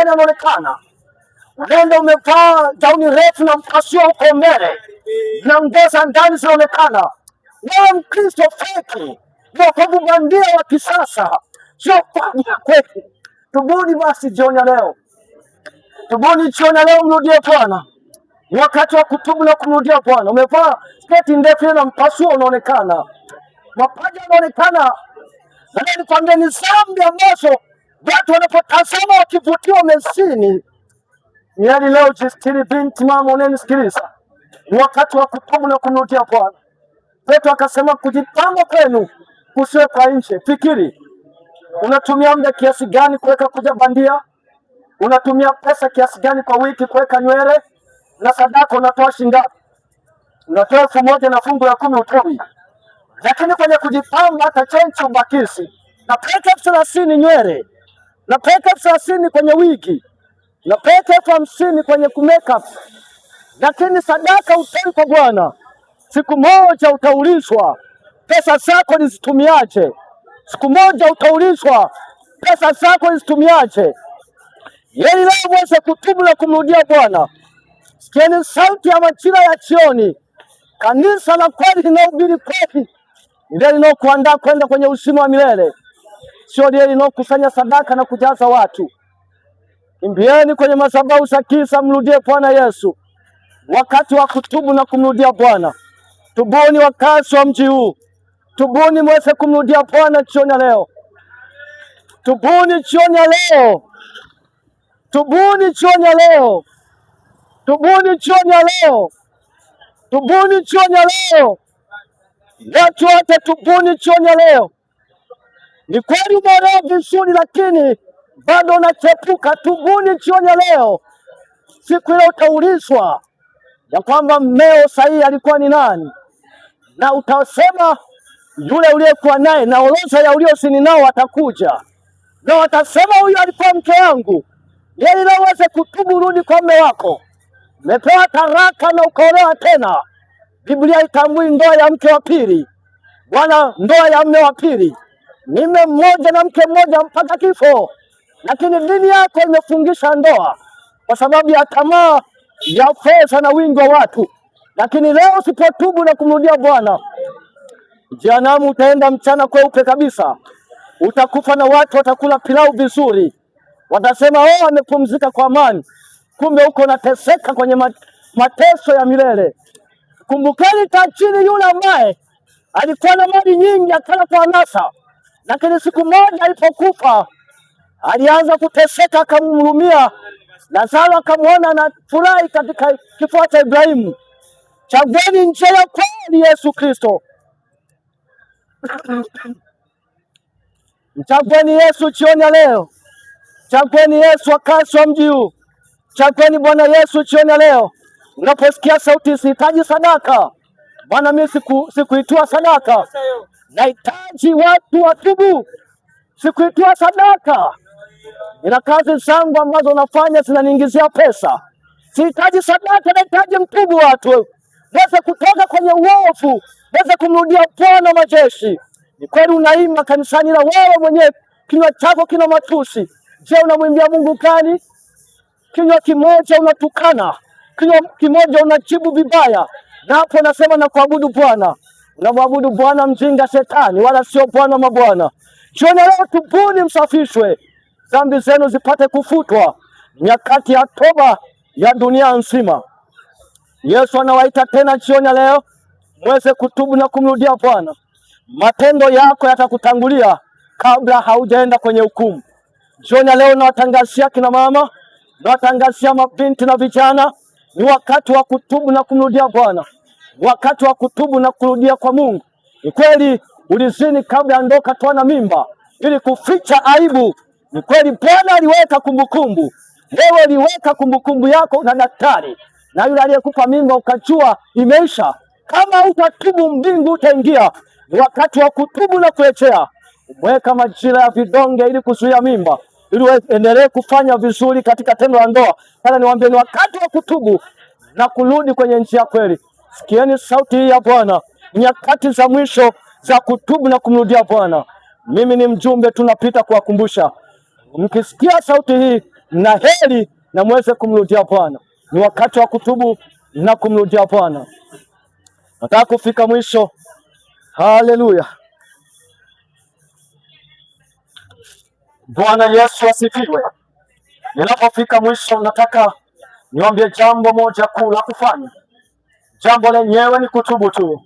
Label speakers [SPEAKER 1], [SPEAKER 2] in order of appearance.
[SPEAKER 1] gani anaonekana? Unaenda umevaa gauni refu na mkasio uko mbele na ngoza ndani zinaonekana. Wewe Mkristo feki, wokovu bandia wa kisasa, sio kweli kwetu. Tubuni basi jioni leo, tubuni jioni leo, mrudie Bwana. Ni wakati wa kutubu na kumrudia Bwana. Umevaa sketi ndefu na mpasuo unaonekana, mapaja yanaonekana. Na nikwambia ni dhambi ambazo watu wanapotazama wakivutiwa mesini. Ni hadi leo jistiri binti mama unanisikiliza. Ni wakati wa kutubu na kumrudia Bwana. Petro akasema kujipamba kwenu kusiwe kwa nje. Fikiri, unatumia muda kiasi gani kuweka kuja bandia? Unatumia pesa kiasi gani kwa wiki kuweka nywele? Na sadaka unatoa shilingi ngapi? Unatoa 1,000 na fungu la 10 utoi. Lakini kwenye kujipamba hata chenchi ubakisi. Na peka 30 nywele. Na peka 30 kwenye wiki. Na peka 50 kwenye kumake up. Lakini sadaka utoi kwa Bwana. Siku moja utaulizwa pesa zako nizitumiaje. Siku moja utaulizwa pesa zako nizitumiaje. Yeye leo mweze kutubu na kumrudia Bwana. Sikieni sauti ya majira ya jioni. Kanisa la kweli linahubiri kweli. Ndiye linalokuandaa kwenda kwenye uzima wa milele. Sio ndiye linalokusanya sadaka na kujaza watu. Imbieni kwenye madhabahu za kisa, mrudie Bwana Yesu. Wakati wa kutubu na kumrudia Bwana. Tubuni wakazi wa mji huu. Tubuni mweze kumrudia Bwana jioni leo. Tubuni jioni leo. Tubuni jioni leo. Tubuni jioni leo. Tubuni jioni leo. Watu wote tubuni jioni leo. Ni kweli umeolewa vizuri lakini bado unachepuka. Tubuni jioni leo. Siku ile utaulizwa ya kwamba mmeo sahihi alikuwa ni nani, na utasema yule uliyekuwa naye, na orodha ya uliozini nao watakuja na watasema huyu alikuwa mke wangu. Yeye leo uweze kutubu, rudi kwa mume wako. Umepewa taraka na ukaolewa tena. Biblia itambui ndoa ya mke wa pili, Bwana, ndoa ya mume wa pili ni mume mmoja na mke mmoja mpaka kifo. Lakini dini yako imefungisha ndoa kwa sababu ya tamaa ya pesa na wingi wa watu. Lakini leo usipotubu na kumrudia Bwana, jehanamu utaenda mchana kweupe kabisa. Utakufa na watu watakula pilau vizuri, watasema oh, amepumzika kwa amani, kumbe uko unateseka kwenye mateso ya milele. Kumbukeni tajiri yule ambaye alikuwa na mali nyingi akala kwa anasa, lakini siku moja alipokufa alianza kuteseka, akamhurumia Lazaro, akamwona na furahi katika kifua cha Ibrahimu. Chagueni njia ya kweli, Yesu Kristo. Chagueni Yesu jioni ya leo. Chagueni Yesu wakazi wa mji huu. Chagueni Bwana Yesu jioni ya leo. Unaposikia sauti, sihitaji sadaka. Bwana, mimi sikuitoa sadaka. Nahitaji watu watubu. Sikuitoa sadaka. Ina kazi zangu ambazo nafanya zinaniingizia pesa. Sihitaji sadaka, nahitaji mtubu watu. Weze kutoka kwenye uovu, weze kumrudia Bwana majeshi. Ni kweli unaimba kanisani la wewe mwenyewe kinywa chako kina matusi. Je, unamwimbia Mungu gani? Kinywa kimoja unatukana, kinywa kimoja unajibu vibaya. Na hapo nasema na kuabudu Bwana. Unamwabudu Bwana mjinga shetani, wala sio Bwana mabwana. Jioni leo tubuni, msafishwe, dhambi zenu zipate kufutwa. Nyakati ya toba ya dunia nzima. Yesu anawaita tena jioni leo, mweze kutubu na kumrudia Bwana. Matendo yako yatakutangulia kabla haujaenda kwenye hukumu. Jioni leo nawatangazia kina mama, nawatangazia mabinti na vijana, ni wakati wa kutubu na kumrudia Bwana. Wakati wa kutubu na kurudia kwa Mungu. Ni kweli ulizini kabla ya ndoa ukatoa na mimba ili kuficha aibu. Ni kweli Bwana aliweka kumbukumbu. Wewe uliweka kumbukumbu yako na daktari, na yule aliyekupa mimba ukajua imeisha. Kama utatubu, mbingu utaingia. Ni wakati wa kutubu na kurejea. Umeweka majira ya vidonge ili kuzuia mimba, ili uendelee kufanya vizuri katika tendo la ndoa. Sasa niwaambie, ni wakati wa kutubu na kurudi kwenye njia kweli. Sikieni sauti hii ya Bwana, nyakati za mwisho za kutubu na kumrudia Bwana. Mimi ni mjumbe, tunapita kuwakumbusha. Mkisikia sauti hii, na heri na muweze kumrudia Bwana. Ni wakati wa kutubu na kumrudia Bwana. Nataka kufika mwisho. Haleluya. Bwana Yesu asifiwe. Ninapofika mwisho, nataka niambie jambo moja kuu la kufanya. Jambo lenyewe ni kutubu tu.